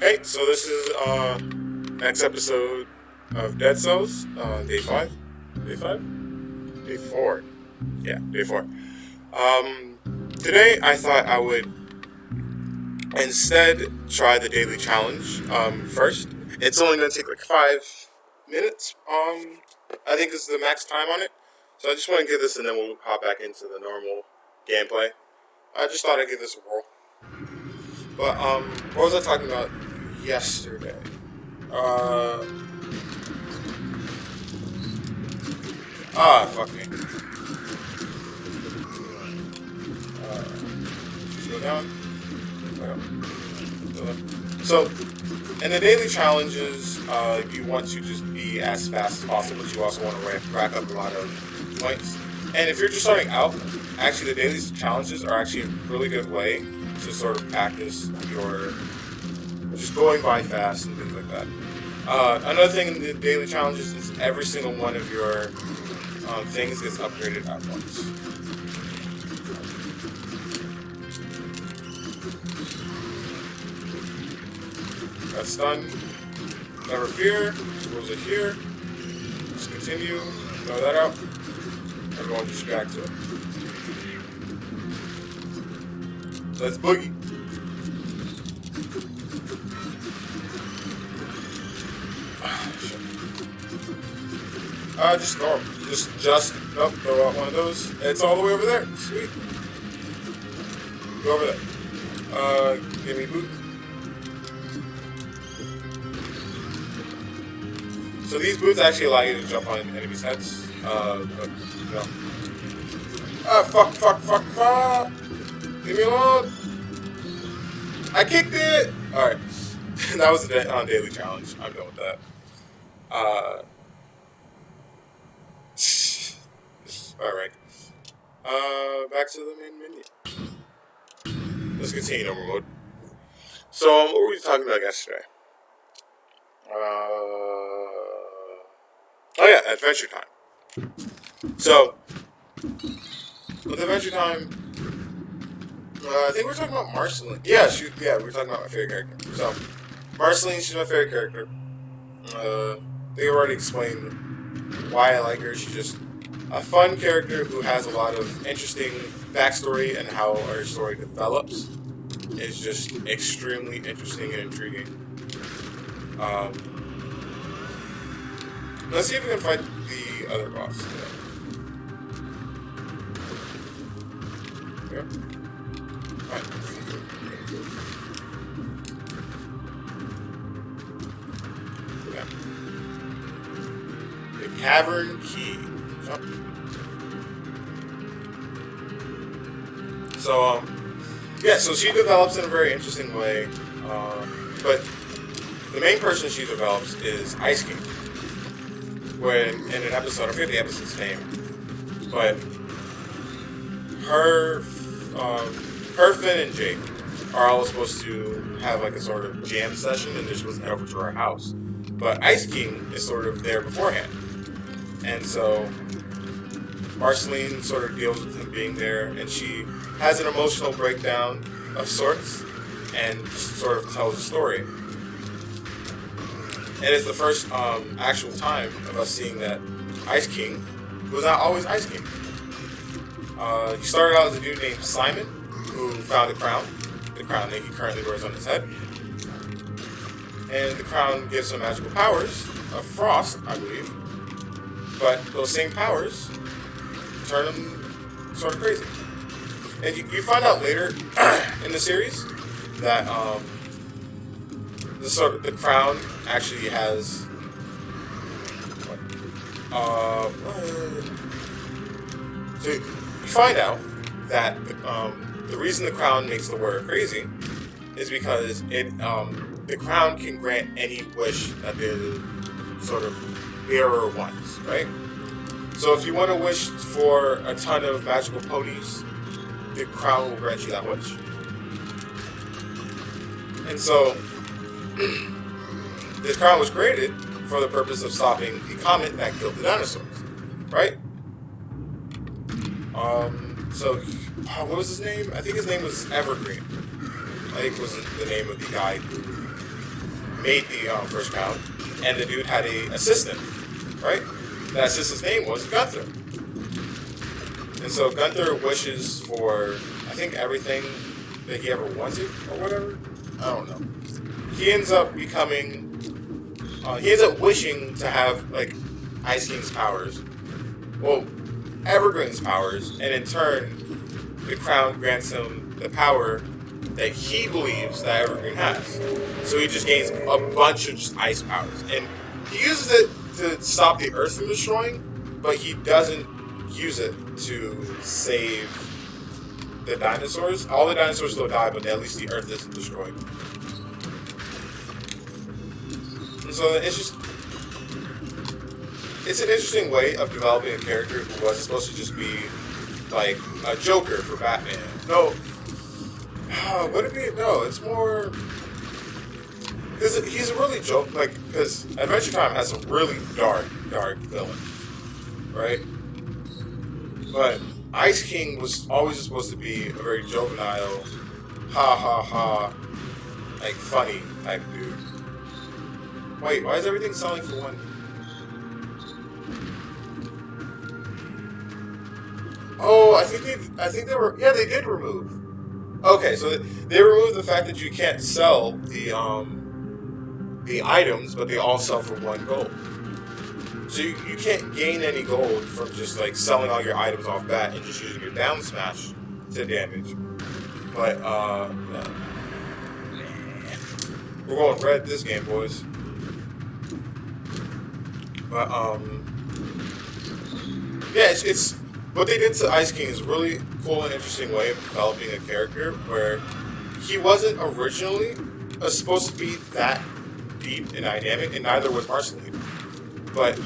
Hey, so this is next episode of Dead Cells, day five, day five, day four, yeah, day four. Today I thought I would instead try the daily challenge. First, it's only gonna take like 5 minutes. I think this is the max time on it, so I just want to give this, and then we'll hop back into the normal gameplay. I just thought I'd give this a whirl. But what was I talking about yesterday? Uh, fuck me. Go down. So, in the daily challenges, you want to just be as fast as possible, but you also want to rack up a lot of points. And if you're just starting out, actually the daily challenges are actually a really good way to sort of practice your just going by fast and things like that. Another thing in the daily challenges is every single one of your things gets upgraded at once. That's done. Never fear. Rules it here. Let's continue. Throw that out. Everyone just back to it. Let's boogie. Just normal. Nope, throw out one of those. It's all the way over there. Sweet. Go over there. Give me boot. So these boots actually allow you to jump on enemies' heads. But, no. Fuck. Leave me alone. I kicked it. Alright. That was the daily challenge. I'm done with that. Alright. Back to the main menu. Let's continue normal mode. So, what were we talking about yesterday? Oh yeah, Adventure Time. So, with Adventure Time, I think we're talking about Marceline. Yeah, we're talking about my favorite character. So, Marceline, she's my favorite character. They already explained why I like her. She's just a fun character who has a lot of interesting backstory, and how her story develops is just extremely interesting and intriguing. Let's see if we can fight the other boss today. Yeah. Right. Yeah. The Cavern Key. Jump. So, yeah, so she develops in a very interesting way. But the main person she develops is Ice King. When in an episode, I forget the episode's name, but her, Finn, and Jake are all supposed to have like a sort of jam session, and they're supposed to head over to her house. But Ice King is sort of there beforehand, and so Marceline sort of deals with him being there, and she has an emotional breakdown of sorts, and sort of tells a story. And it's the first actual time of us seeing that Ice King was not always Ice King. He started out as a dude named Simon, who found the crown that he currently wears on his head. And the crown gives him magical powers of frost, I believe. But those same powers turn him sort of crazy. And you find out later in the series that the crown actually has so you find out that the reason the crown makes the wearer crazy is because the crown can grant any wish that the sort of bearer wants, right? So if you want to wish for a ton of magical ponies, the crown will grant you that wish. And so this crown was created for the purpose of stopping the comet that killed the dinosaurs, right? So what was his name? I think his name was Evergreen. I think was the name of the guy who made the first crown, and the dude had a assistant, right? That assistant's name was Gunther. And so Gunther wishes for, I think, everything that he ever wanted, or whatever. I don't know. He ends up becoming, he ends up wishing to have, like, Ice King's powers. Well, Evergreen's powers, and in turn, the crown grants him the power that he believes that Evergreen has. So he just gains a bunch of just ice powers. And he uses it to stop the Earth from destroying, but he doesn't use it to save the dinosaurs. All the dinosaurs still die, but at least the Earth isn't destroyed. And so it's an interesting way of developing a character who wasn't supposed to just be like a Joker for Batman. No, would it be? No, it's more because he's a really joke. Like, because Adventure Time has some really dark villains, right? But Ice King was always supposed to be a very juvenile, ha ha ha, like funny type dude. Wait, why is everything selling for one? Oh, I think they were. Yeah, they did remove. Okay, so they removed the fact that you can't sell the items, but they all sell for 1 gold. So you can't gain any gold from just like selling all your items off bat and just using your down smash to damage. But yeah. We're going red this game, boys. But yeah, it's what they did to Ice King is a really cool and interesting way of developing a character where he wasn't originally supposed to be that deep and dynamic, and neither was Marceline. But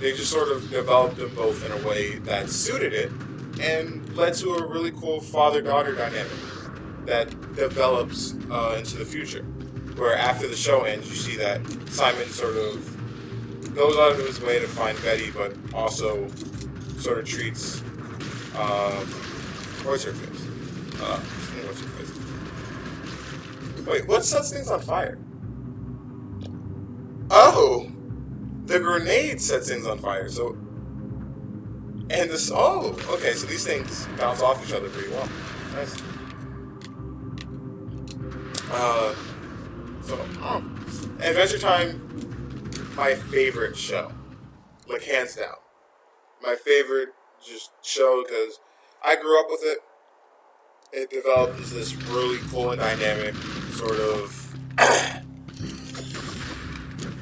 they just sort of developed them both in a way that suited it and led to a really cool father-daughter dynamic that develops into the future. Where after the show ends, you see that Simon sort of goes out of his way to find Betty, but also sort of treats what's her face? What's her face? Wait, what sets things on fire? Oh, the grenade sets things on fire. So, and this. Oh, okay. So these things bounce off each other pretty well. Nice. Adventure Time, my favorite show, like hands down, my favorite just show because I grew up with it. It developed as this really cool and dynamic sort of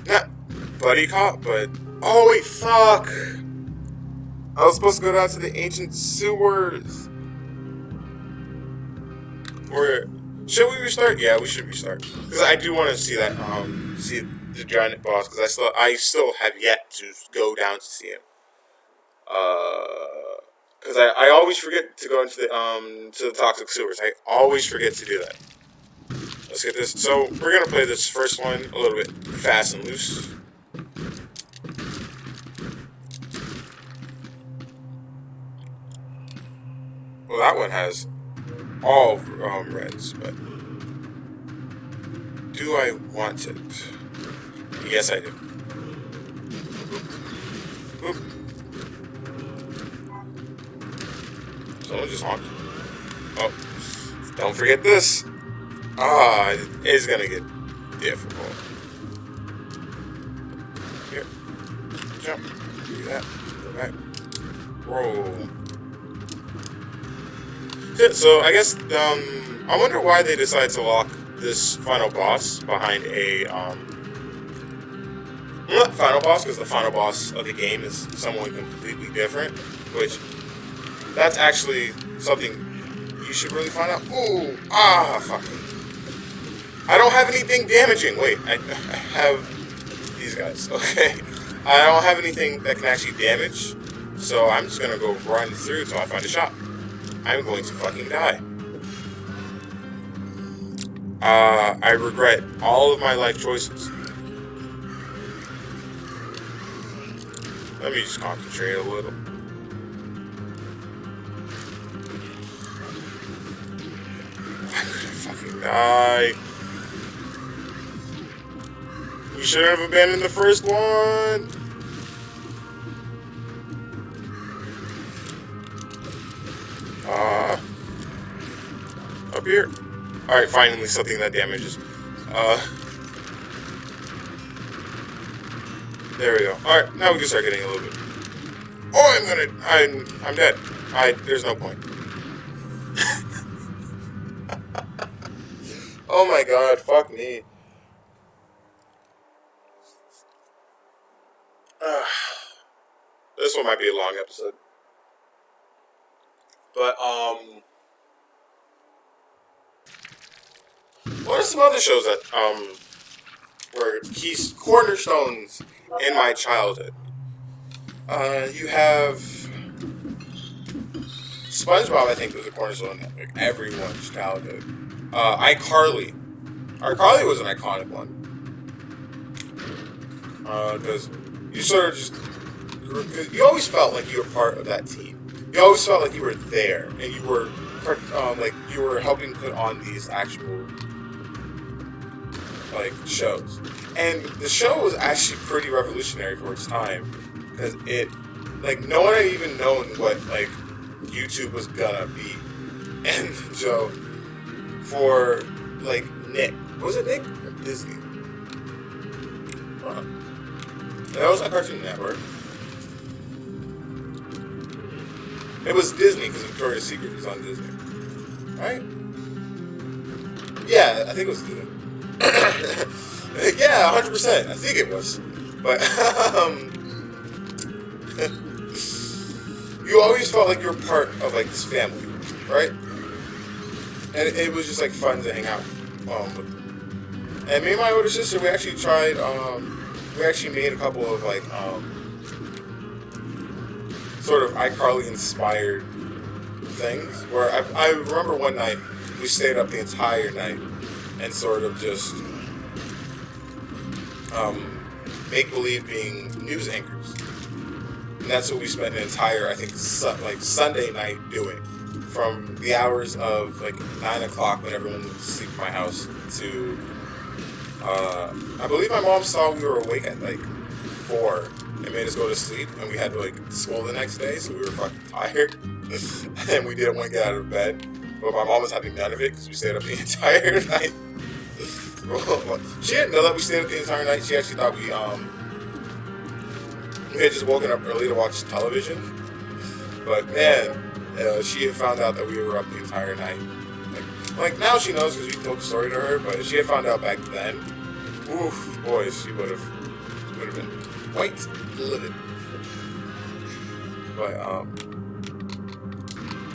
not buddy cop, but oh wait, fuck! I was supposed to go down to the ancient sewers. Or should we restart? Yeah, we should restart because I do want to see that see the giant boss because I still have yet to go down to see him. Because I always forget to go into the to the toxic sewers. I always forget to do that. Let's get this. So we're gonna play this first one a little bit fast and loose. Well, that one has all reds, but do I want it? Yes, I do. Oop. Someone just honked. Oh, don't forget this. Ah, it's gonna get difficult. Here, jump. Do that. Go back. Roll. So I guess I wonder why they decided to lock this final boss behind a not final boss because the final boss of the game is someone completely different, which that's actually something you should really find out. Ooh, fuck. I don't have anything damaging. Wait, I have these guys. Okay, I don't have anything that can actually damage, so I'm just gonna go run through till I find a shop. I'm going to fucking die. I regret all of my life choices. Let me just concentrate a little. I'm gonna fucking die. We shouldn't have abandoned the first one. Up here. Alright, finally something that damages. There we go. Alright, now we can start getting a little bit. Oh, I'm dead. There's no point. Oh my god, fuck me. This one might be a long episode. But, what are some other shows that, were keys, cornerstones in my childhood? You have SpongeBob, I think, was a cornerstone in like everyone's childhood. iCarly. iCarly was an iconic one. Because you sort of just, you always felt like you were part of that team. You always felt like you were there, and you were, like, you were helping put on these actual, like, shows. And the show was actually pretty revolutionary for its time, because it, like, no one had even known what, like, YouTube was gonna be. And so, for, like, Nick, was it Nick or Disney? That was on Cartoon Network. It was Disney because Victoria's Secret was on Disney, right? Yeah, I think it was Disney. Yeah, 100%. I think it was, but you always felt like you were part of like this family, right? And it was just like fun to hang out. And me and my older sister, we actually tried. We actually made a couple of like sort of iCarly inspired things. Where I remember one night we stayed up the entire night and sort of just make believe being news anchors. And that's what we spent an entire, I think, like Sunday night doing, from the hours of like 9 o'clock when everyone went to sleep in my house to I believe my mom saw we were awake at like 4 and made us go to sleep, and we had to like school the next day, so we were fucking tired and we didn't want to get out of bed. But my mom was having none of it because we stayed up the entire night. She didn't know that we stayed up the entire night. She actually thought we had just woken up early to watch television. But man, she had found out that we were up the entire night. Like now she knows because we told the story to her. But if she had found out back then, oof, boy, she would have been quite livid. But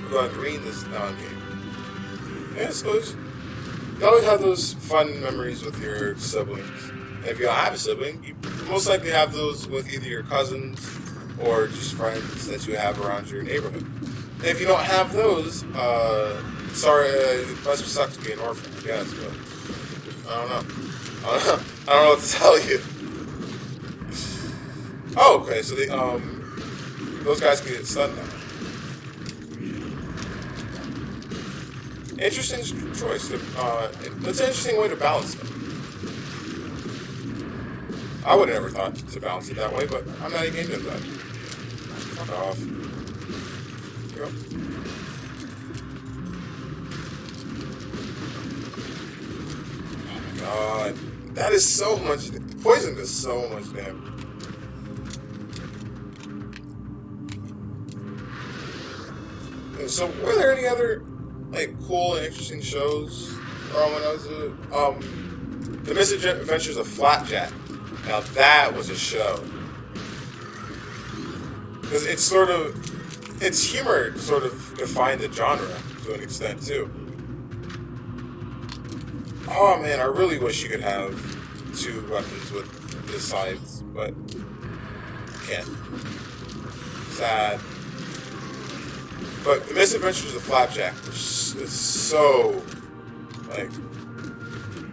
we're going green this game. Yeah, so you always have those fun memories with your siblings. And if you don't have a sibling, you most likely have those with either your cousins or just friends that you have around your neighborhood. And if you don't have those, sorry, it must suck to be an orphan, I guess, but I don't know. I don't know what to tell you. Oh, okay, so those guys can get stunned now. Interesting choice. It's an interesting way to balance them. I would have never thought to balance it that way, but I'm not even into that. Fuck off. Here we go. Oh my god. That is so much. Poison does so much damage. So, were there any other like cool and interesting shows when I was The Misadventures of Flapjack? Now that was a show, because its humor sort of defined the genre to an extent too. Oh man, I really wish you could have 2 weapons with the sides, but can't. Sad. But The Misadventures of Flapjack is so, like,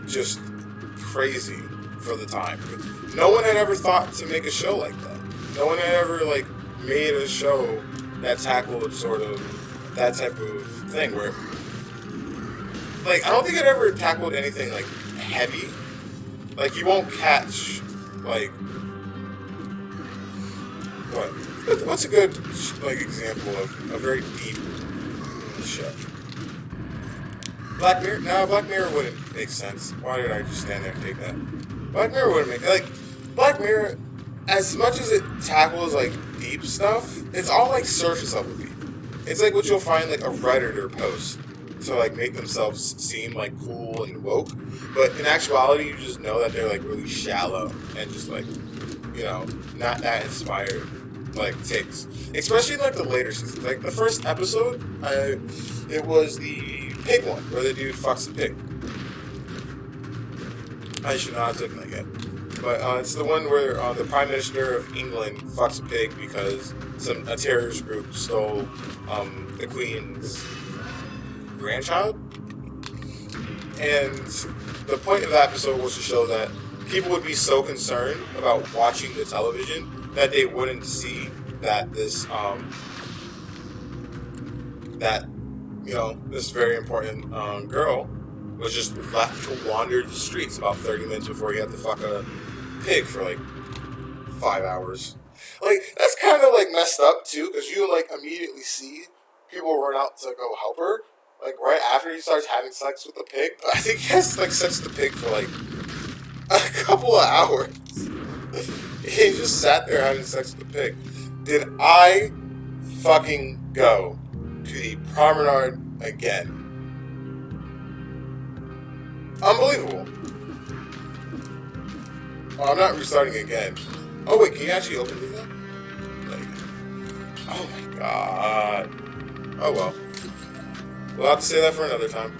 just crazy for the time. No one had ever thought to make a show like that. No one had ever, like, made a show that tackled sort of that type of thing where, like, I don't think it ever tackled anything, like, heavy. Like, you won't catch like, what? What's a good, like, example of a very deep show? Black Mirror? No, Black Mirror wouldn't make sense. Why did I just stand there and take that? Black Mirror wouldn't make, like, Black Mirror, as much as it tackles, like, deep stuff, it's all, like, surface level deep. It's like what you'll find, like, a Redditor post to, like, make themselves seem, like, cool and woke. But in actuality, you just know that they're, like, really shallow and just, like, you know, not that inspired, like, takes. Especially in, like, the later seasons. Like, the first episode, it was the pig one, where the dude fucks a pig. I should not have taken that yet. But it's the one where the Prime Minister of England fucks a pig because a terrorist group stole the Queen's grandchild. And the point of the episode was to show that people would be so concerned about watching the television that they wouldn't see that this this very important girl was just left to wander the streets about 30 minutes before he had to fuck a pig for like 5 hours. Like, that's kind of like messed up too, because you like immediately see people run out to go help her, like right after he starts having sex with the pig. I think he has like sex with the pig for like a couple of hours. He just sat there having sex with the pig. Did I fucking go to the promenade again? Unbelievable. Oh, I'm not restarting again. Oh wait, can you actually open these up? Like, oh my god. Oh well. We'll have to say that for another time.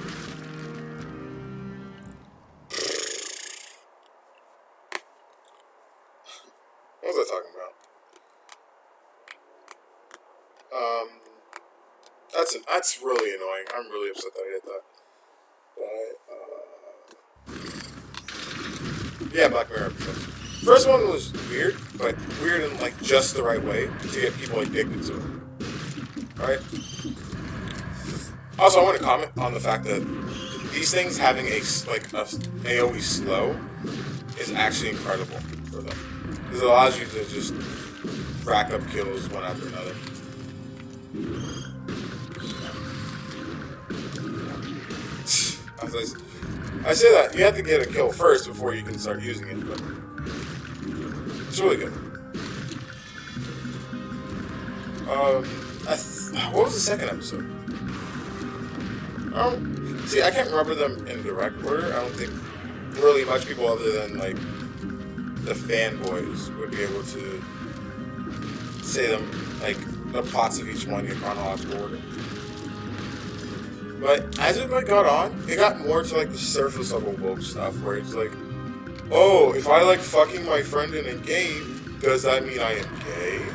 What was I talking about? That's really annoying. I'm really upset that I did that. But, yeah, Black Mirror episodes. First one was weird, but weird in like just the right way to get people addicted to it. Alright? Also, I want to comment on the fact that these things having a AoE slow is actually incredible for them. Because it allows you to just rack up kills one after another. I say that, you have to get a kill first before you can start using it, but it's really good. What was the second episode? See, I can't remember them in direct order. I don't think really much people other than, like, the fanboys would be able to say them, like, the plots of each one in chronological order. But as it got on, it got more to like the surface level woke stuff, where it's like, oh, if I like fucking my friend in a game, does that mean I am gay?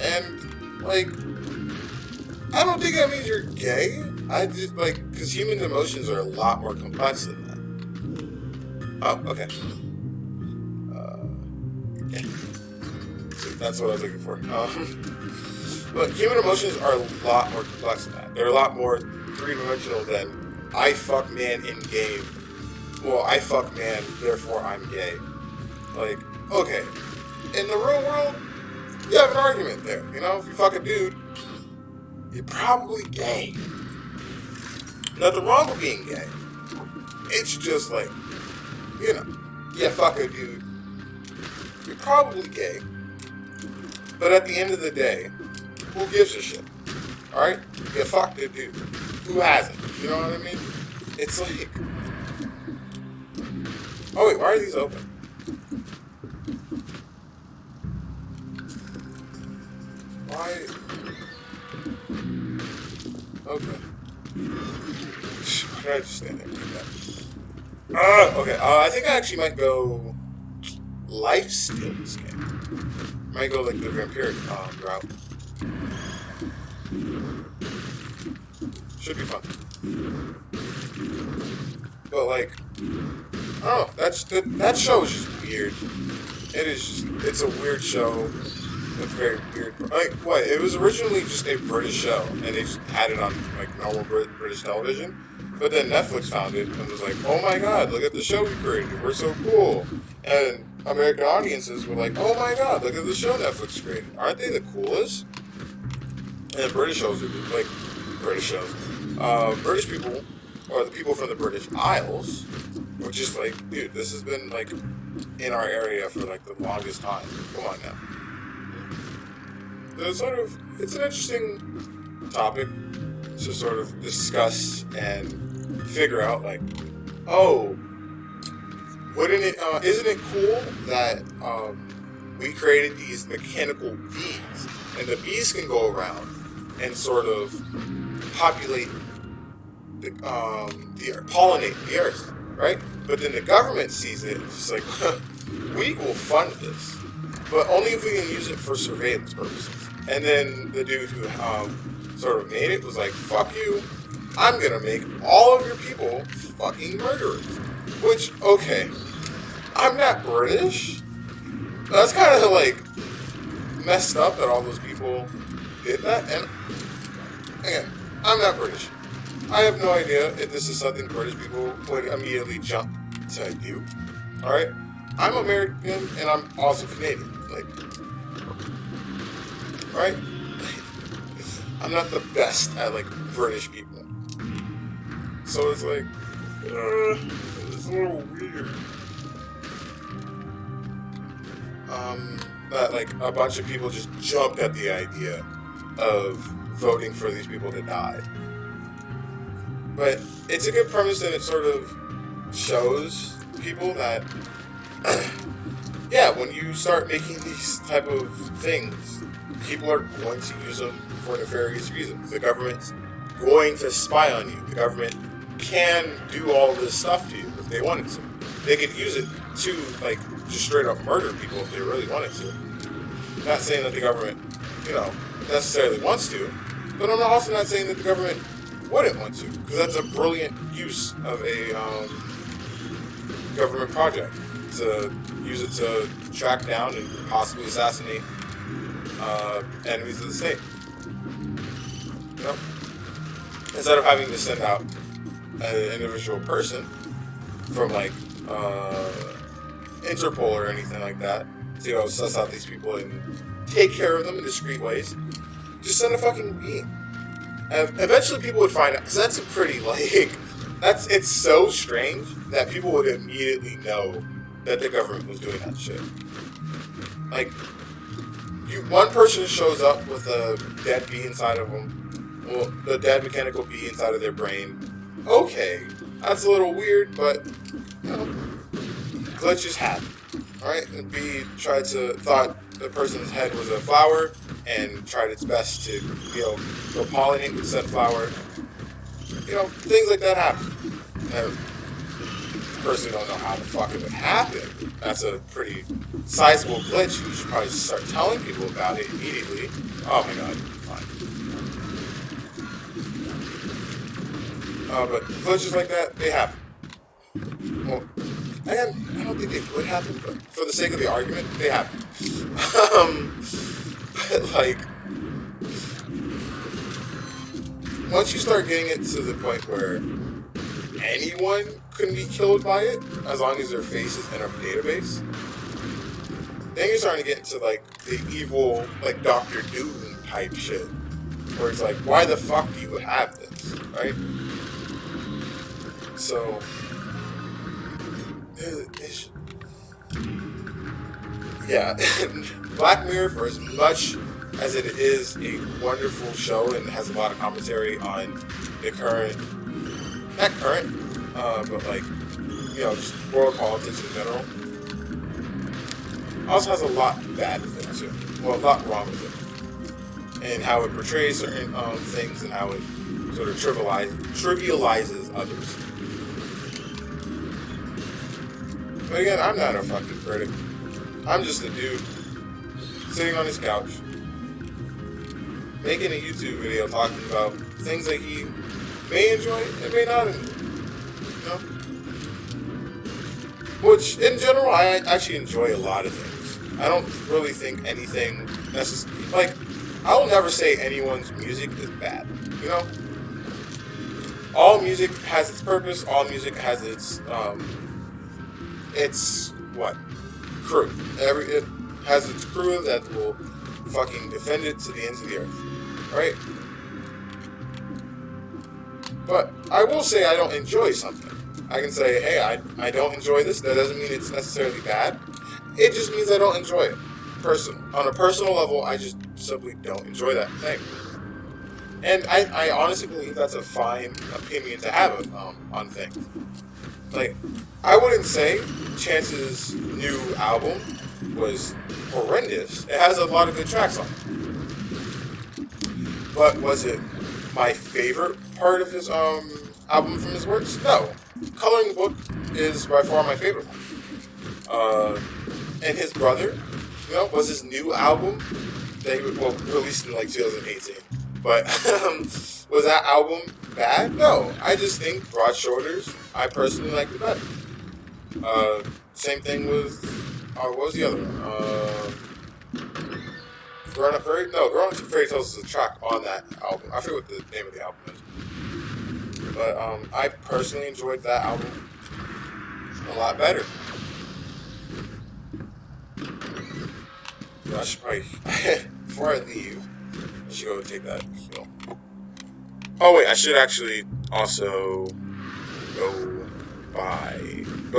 And like, I don't think that means you're gay. I just like, because human emotions are a lot more complex than that. Oh, okay. Yeah. So that's what I was looking for. But human emotions are a lot more complex than that. They're a lot more three-dimensional than I fuck man in game. Well, I fuck man, therefore I'm gay. Like, okay. In the real world, you have an argument there. You know, if you fuck a dude, you're probably gay. Nothing wrong with being gay. It's just like, you know, you fuck a dude, you're probably gay. But at the end of the day, who gives a shit? Alright? You fucked a dude. Who hasn't? You know what I mean? It's like... Oh wait, why are these open? Why... Okay. Why did I just stand there like that? Okay, I think I actually might go... Lifesteal this game. Might go like the vampiric route. Should be fun. But like, oh, that show is just weird. It is just, it's a weird show. It's very weird. Like, what? It was originally just a British show, and they just had it on like normal British television. But then Netflix found it and was like, oh my god, look at the show we created. We're so cool. And American audiences were like, oh my god, look at the show Netflix created. Aren't they the coolest? And British shows are like, British shows. British people, or the people from the British Isles, were just like, dude, this has been like in our area for like the longest time. Come on now. It's an interesting topic to sort of discuss and figure out, like, oh, isn't it cool that we created these mechanical bees, and the bees can go around and sort of populate pollinate the earth, right? But then the government sees it, it's just like, we will fund this, but only if we can use it for surveillance purposes. And then the dude who sort of made it was like, fuck you, I'm gonna make all of your people fucking murderers. Which, okay, I'm not British. That's kind of like messed up that all those people did that. And again, I'm not British. I have no idea if this is something British people would immediately jump to do. Alright? I'm American and I'm also Canadian. Like, right? I'm not the best at like British people. So it's like, it's a little weird. That like a bunch of people just jumped at the idea of voting for these people to die. But it's a good premise, and it sort of shows people that, yeah, when you start making these type of things, people are going to use them for nefarious reasons. The government's going to spy on you. The government can do all this stuff to you if they wanted to. They could use it to, like, just straight up murder people if they really wanted to. Not saying that the government, necessarily wants to, but I'm also not saying that the government wouldn't want to, because that's a brilliant use of a government project, to use it to track down and possibly assassinate enemies of the state. Instead of having to send out an individual person from like Interpol or anything like that to suss out these people and take care of them in discreet ways, just send a fucking being. And eventually people would find out, because that's a pretty, it's so strange that people would immediately know that the government was doing that shit. Like, one person shows up with a dead bee inside of them, well, the dead mechanical bee inside of their brain. Okay, that's a little weird, but, glitches happen. Alright, the bee thought the person's head was a flower, and tried its best to, go pollinate with said flower. Things like that happen. I personally don't know how the fuck it would happen. That's a pretty sizable glitch. You should probably start telling people about it immediately. Oh my god, fine. But glitches like that, they happen. Well, again, I don't think they would happen, but for the sake of the argument, they happen. But once you start getting it to the point where anyone can be killed by it, as long as their face is in a database, then you're starting to get into the evil Dr. Doom type shit, where it's like, why the fuck do you have this, right? So yeah, Black Mirror, for as much as it is a wonderful show and has a lot of commentary on the not current, but just world politics in general, also has a lot bad with it too. Well, a lot wrong with it. And how it portrays certain things, and how it sort of trivializes others. But again, I'm not a fucking critic. I'm just a dude sitting on his couch making a YouTube video talking about things that he may enjoy and may not enjoy. Which, in general, I actually enjoy a lot of things. I don't really think anything necessarily... I will never say anyone's music is bad, All music has its purpose. All music has its what? Crew. It has its crew that will fucking defend it to the ends of the earth. Right? But I will say I don't enjoy something. I can say, hey, I don't enjoy this. That doesn't mean it's necessarily bad. It just means I don't enjoy it. On a personal level, I just simply don't enjoy that thing. And I honestly believe that's a fine opinion to have on things. Like, I wouldn't say Chance's new album was horrendous. It has a lot of good tracks on it. But was it my favorite part of his album from his works? No. Coloring Book is by far my favorite one. And his brother, was his new album. They released in like 2018. But was that album bad? No. I just think Broad Shoulders, I personally liked it better. Same thing with what was the other one? Growing Up Fairy Tales is a track on that album. I forget what the name of the album is. But I personally enjoyed that album a lot better. I should probably, before I leave, I should go take that. Oh wait, I should actually also go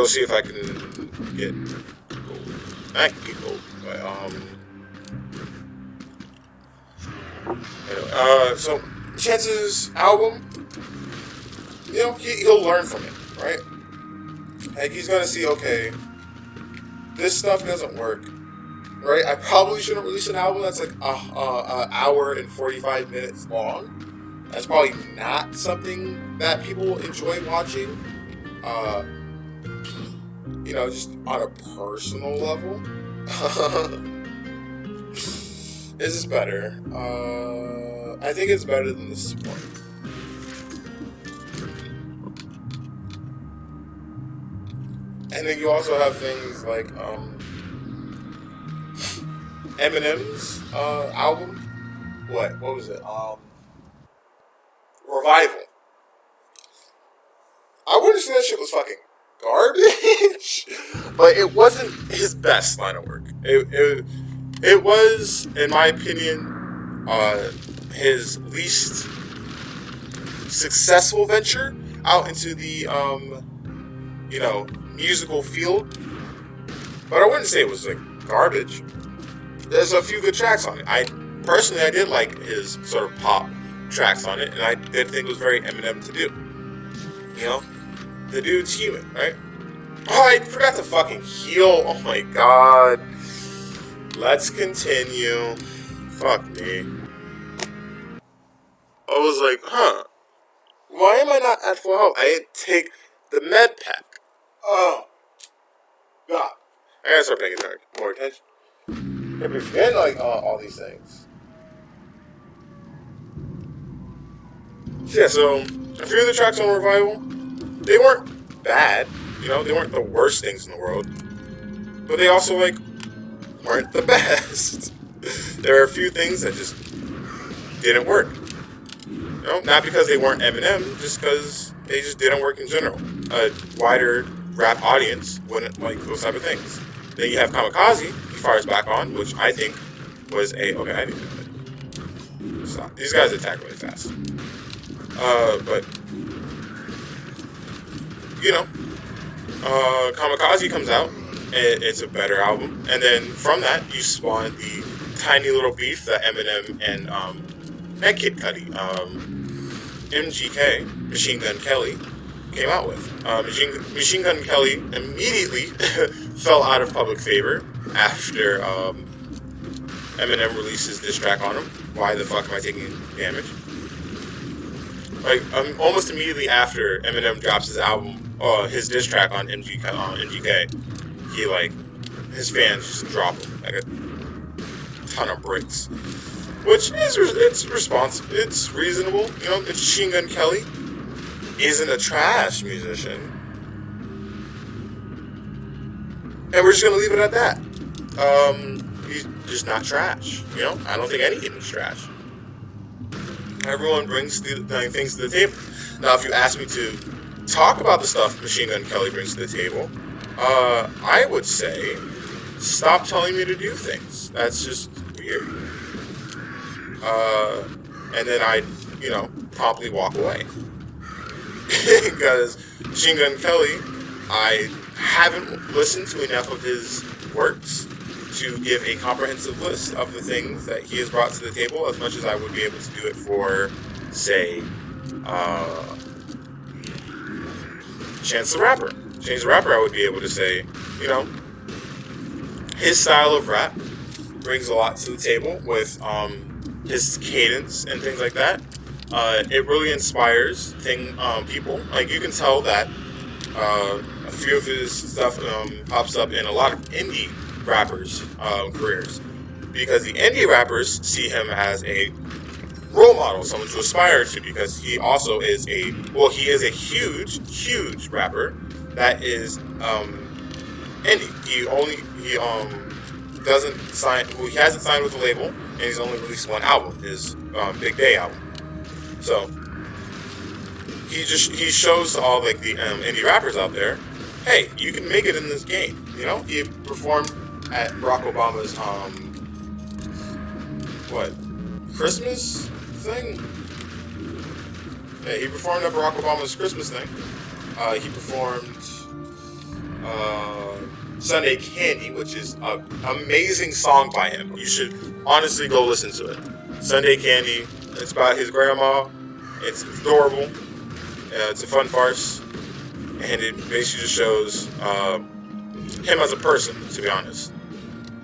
see if I can get gold. I can get gold, but so Chance's album, he'll learn from it, right? Like, he's gonna see, okay, this stuff doesn't work, right? I probably shouldn't release an album that's like an hour and 45 minutes long. That's probably not something that people enjoy watching. Just on a personal level. Is this better? I think it's better than this one. And then you also have things like Eminem's album. What was it? Revival. I wouldn't say that shit was fucking garbage, but it wasn't his best line of work. It was, in my opinion, his least successful venture out into the musical field. But I wouldn't say it was like garbage. There's a few good tracks on it. I did like his sort of pop tracks on it, and I did think it was very Eminem to do. The dude's human, right? Oh, I forgot to fucking heal. Oh my god. Let's continue. Fuck me. I was like, why am I not at full health? I didn't take the med pack. Oh, god. I gotta start paying more attention. I've been forgetting all these things. Yeah, so a few of the tracks on Revival, they weren't bad. They weren't the worst things in the world. But they also, weren't the best. There are a few things that just didn't work. Not because they weren't Eminem, just because they just didn't work in general. A wider rap audience wouldn't like those type of things. Then you have Kamikaze, he fires back on, which I think was okay, I need to stop. These guys attack really fast. But Kamikaze comes out, and it's a better album. And then from that, you spawn the tiny little beef that Eminem and Kid Cudi, MGK, Machine Gun Kelly, came out with. Machine Gun Kelly immediately fell out of public favor after Eminem releases this track on him. Why the fuck am I taking damage? Almost immediately after Eminem drops his album, his diss track on MGK, he his fans just drop him like a ton of bricks, which is it's reasonable. Machine Gun Kelly isn't a trash musician, and we're just gonna leave it at that. He's just not trash. I don't think any of is trash. Everyone brings things to the table. Now, if you ask me to talk about the stuff Machine Gun Kelly brings to the table, I would say, stop telling me to do things. That's just weird. And then I, promptly walk away. Because Machine Gun Kelly, I haven't listened to enough of his works to give a comprehensive list of the things that he has brought to the table, as much as I would be able to do it for, say, Chance the Rapper. Chance the Rapper, I would be able to say, his style of rap brings a lot to the table with his cadence and things like that. It really inspires people. Like, you can tell that a few of his stuff pops up in a lot of indie rappers' careers, because the indie rappers see him as a role model, someone to aspire to, because he also is he is a huge rapper that is indie. He doesn't sign. He hasn't signed with a label, and he's only released one album, his Big Day album. So he shows to all like the indie rappers out there, hey, you can make it in this game. He performed at Barack Obama's Christmas thing. Yeah, he performed at Barack Obama's Christmas thing. He performed Sunday Candy, which is an amazing song by him. You should honestly go listen to it. Sunday Candy. It's about his grandma. It's adorable. It's a fun farce, and it basically just shows him as a person, to be honest.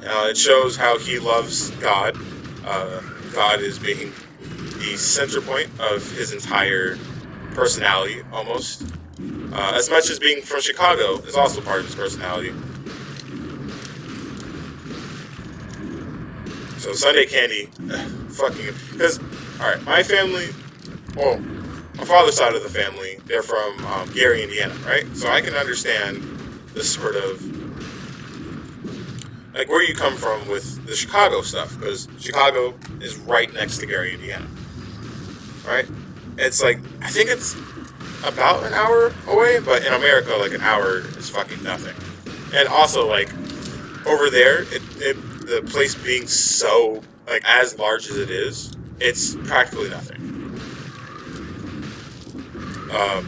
It shows how he loves God. God is being the center point of his entire personality, almost. As much as being from Chicago is also part of his personality. So Sunday Candy, because, alright, my family, my father's side of the family, they're from Gary, Indiana, right? So I can understand this sort of, like, where you come from with the Chicago stuff, because Chicago is right next to Gary, Indiana, right? It's like, I think it's about an hour away, but in America, like, an hour is fucking nothing. And also, like, over there, the place being so, like, as large as it is, it's practically nothing.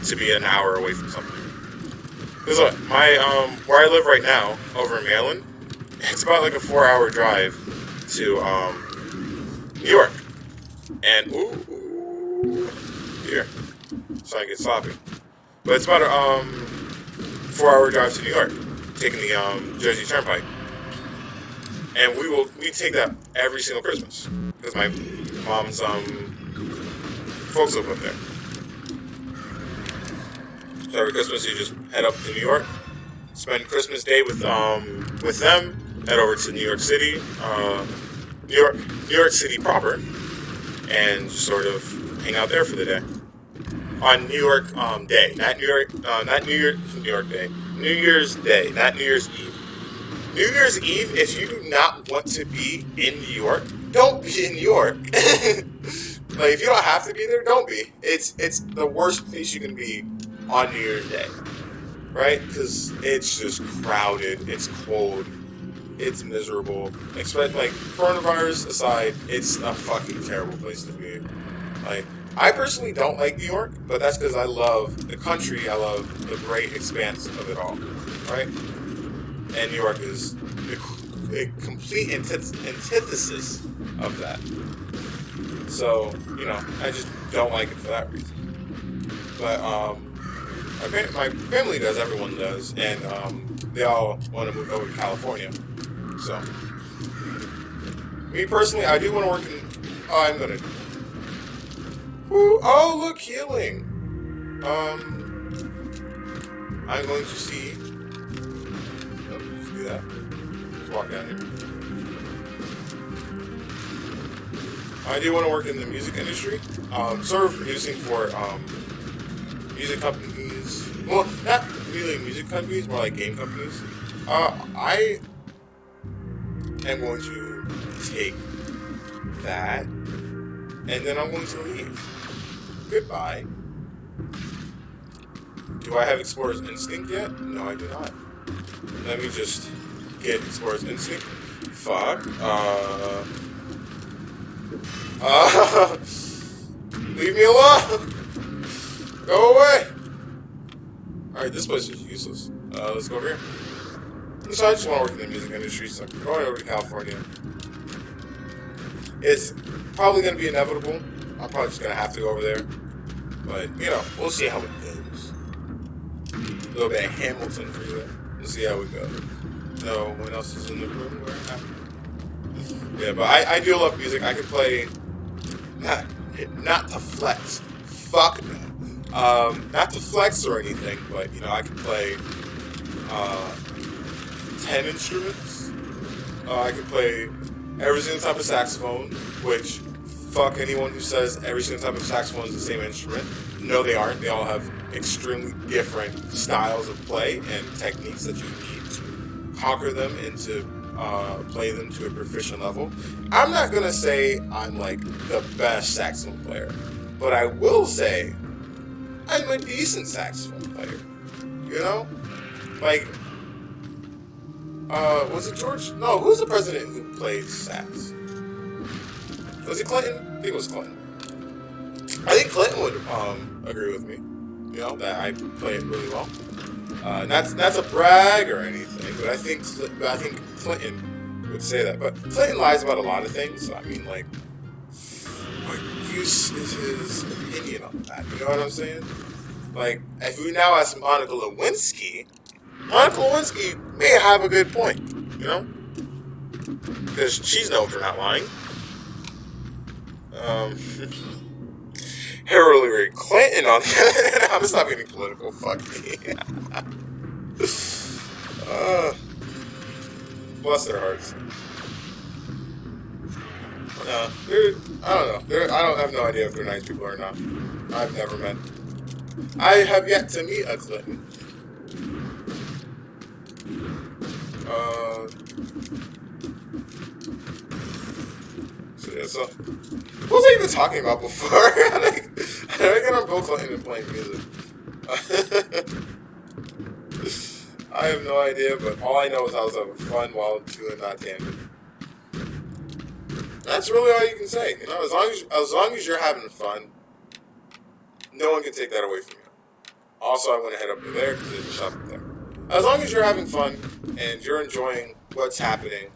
To be an hour away from something. Because look, where I live right now, over in Maryland, it's about like a 4-hour drive to New York. And here, so I get sloppy. But it's about a 4-hour drive to New York, taking the Jersey Turnpike. And we take that every single Christmas, because my mom's folks live up there. So every Christmas you just head up to New York, spend Christmas Day with them, head over to New York City, New York City proper, and just sort of hang out there for the day. On New York Day, not New York Day, New Year's Day, not New Year's Eve. New Year's Eve, if you do not want to be in New York, don't be in New York. Like, if you don't have to be there, don't be. It's the worst place you can be on New Year's Day, right? Because it's just crowded, it's cold, it's miserable. Expect, like, coronavirus aside, it's a fucking terrible place to be. Like, I personally don't like New York, but that's because I love the country, I love the great expanse of it all, right? And New York is a complete antithesis of that. So, I just don't like it for that reason. But, my family does, everyone does, and they all want to move over to California. So, me personally, I do want to work in, I'm going to, look, healing. I'm going to see, let's do that, let's walk down here. I do want to work in the music industry, sort of producing for music companies. Well, not really music companies, more like game companies. I am going to take that, and then I'm going to leave. Goodbye. Do I have Explorer's Instinct yet? No, I do not. Let me just get Explorer's Instinct. Fuck. Leave me alone! Go away! Alright, this place is useless. Let's go over here. So I just want to work in the music industry, so I'm going over to California. It's probably going to be inevitable. I'm probably just going to have to go over there. But, you know, we'll see how it goes. A little bit of Hamilton for you. We'll see how it goes. No one else is in the room where I'm at. Yeah, but I do love music. I can play... Not to flex. Fuck no. Not to flex or anything, but, you know, I can play 10 instruments. I can play every single type of saxophone, which, fuck anyone who says every single type of saxophone is the same instrument. No, they aren't. They all have extremely different styles of play and techniques that you need to conquer them and to play them to a proficient level. I'm not gonna say I'm like the best saxophone player, but I will say I'm a decent saxophone player. You know? Like, was it George? No, who's the president who played sax? Was it Clinton? I think it was Clinton. I think Clinton would agree with me. You know, that I play it really well. Not to brag or anything, but I think Clinton would say that. But Clinton lies about a lot of things. So, I mean, like, what use is his opinion on that? You know what I'm saying? Like, if we now ask Monica Lewinsky may have a good point, you know? Because she's known for not lying. Hillary Clinton on the other hand, I'm gonna stop getting political, fuck me. Bless their hearts. I don't know. I have no idea if they're nice people or not. I've never met. I have yet to meet a Clinton. So what was I even talking about before? Like, I get on Bill Clinton and playing music. I have no idea, but all I know is I was having fun while doing that tangent. That's really all you can say. You know, as long as you're having fun, no one can take that away from you. Also, I want to head up to there because there's a shop up there. As long as you're having fun and you're enjoying what's happening,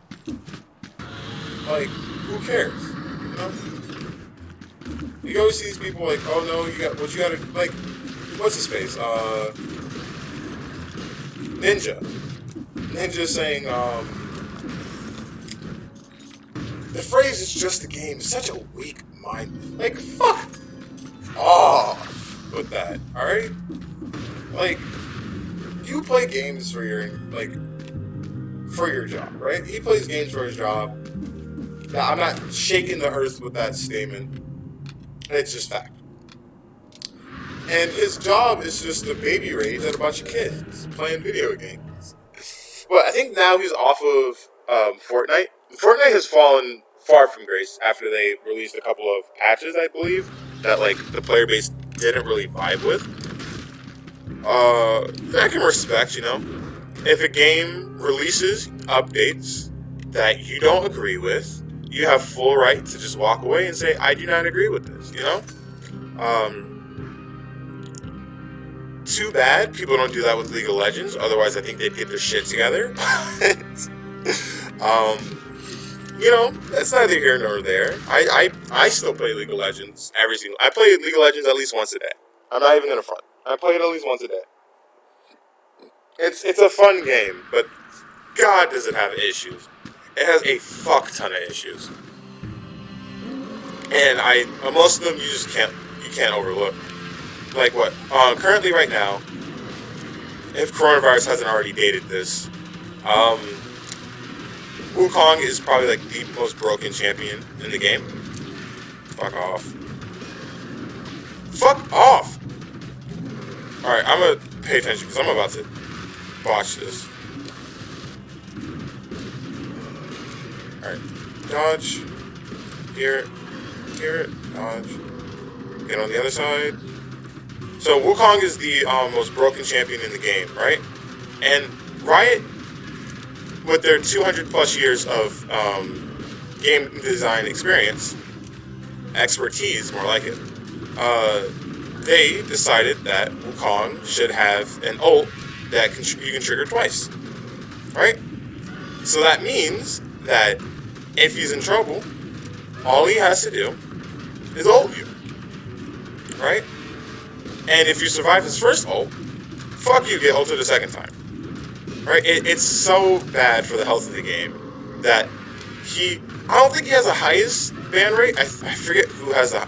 like, who cares? You know? You always see these people like, oh no, you gotta, like, what's his face? Ninja saying, the phrase "it's just a game" is such a weak mind. Like, fuck off with that, alright? Like, you play games for your job, right? He plays games for his job. Now, I'm not shaking the earth with that statement. It's just fact. And his job is just to baby raise at a bunch of kids playing video games. Well, I think now he's off of Fortnite. Fortnite has fallen far from grace after they released a couple of patches, I believe, that like the player base didn't really vibe with. I can respect, you know, if a game releases updates that you don't agree with, you have full right to just walk away and say, I do not agree with this, you know? Too bad people don't do that with League of Legends, otherwise I think they'd get their shit together. You know, that's neither here nor there. I still play League of Legends I play League of Legends at least once a day. I'm not even gonna front. I play it at least once a day. It's a fun game, but God does it have issues. It has a fuck ton of issues. And most of them you just can't overlook. Like what? Currently right now, if coronavirus hasn't already dated this, Wukong is probably like the most broken champion in the game. Fuck off. Fuck off! Alright, I'm gonna pay attention because I'm about to botch this. Alright, dodge. Here, dodge. Get on the other side. So Wukong is the most broken champion in the game, right? And Riot with their 200 plus years of game design experience, expertise, more like it, they decided that Wukong should have an ult that you can trigger twice, right? So that means that if he's in trouble, all he has to do is ult you, right? And if you survive his first ult, fuck you, get ulted a second time, right? It's so bad for the health of the game that I don't think he has the highest ban rate. I forget who has the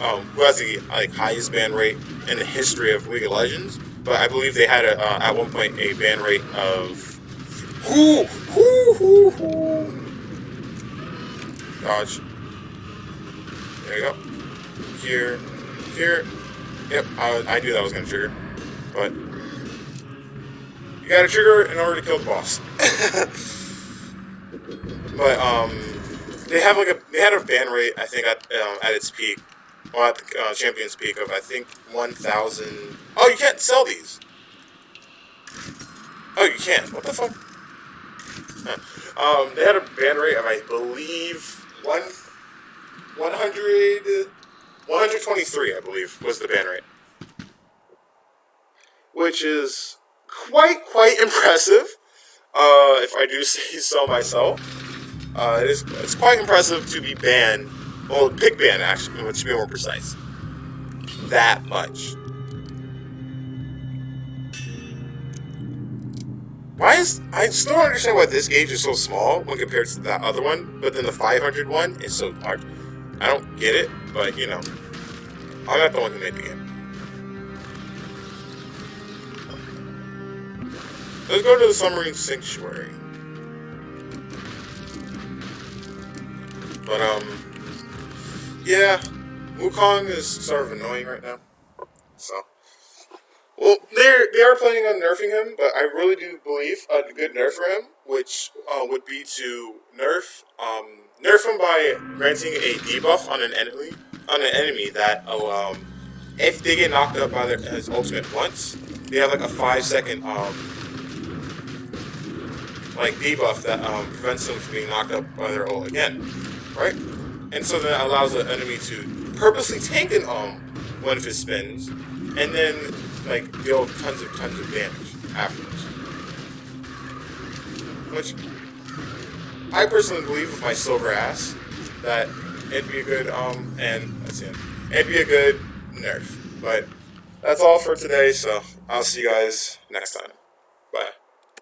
like highest ban rate in the history of League of Legends, but I believe they had at one point a ban rate of dodge. There you go. Here. Yep, I knew that was gonna trigger, but you gotta trigger it in order to kill the boss. But they had a ban rate, I think, at its peak, well, at the champion's peak of, I think, 1,000. Oh, you can't sell these. Oh, you can't. What the fuck? Huh. They had a ban rate of, I believe, 123, I believe, was the ban rate, which is quite impressive. If I do say so myself. It's quite impressive to be banned, well, pick ban actually, to be more precise, that much. I still don't understand why this gauge is so small when compared to that other one, but then the 500 one is so large. I don't get it, but you know, I'm not the one who made the game. Let's go to the Submarine Sanctuary. But, yeah, Wukong is sort of annoying right now, so. Well, they are planning on nerfing him, but I really do believe a good nerf for him, which would be to nerf him by granting a debuff on an enemy that if they get knocked up by his ultimate once, they have like a 5-second like debuff that prevents them from being knocked up by their ult again, right? And so that allows the enemy to purposely tank one of his spins, and then like deal tons of damage afterwards. Which I personally believe with my silver ass that it'd be a good and that's it. It'd be a good nerf. But that's all for today, so I'll see you guys next time.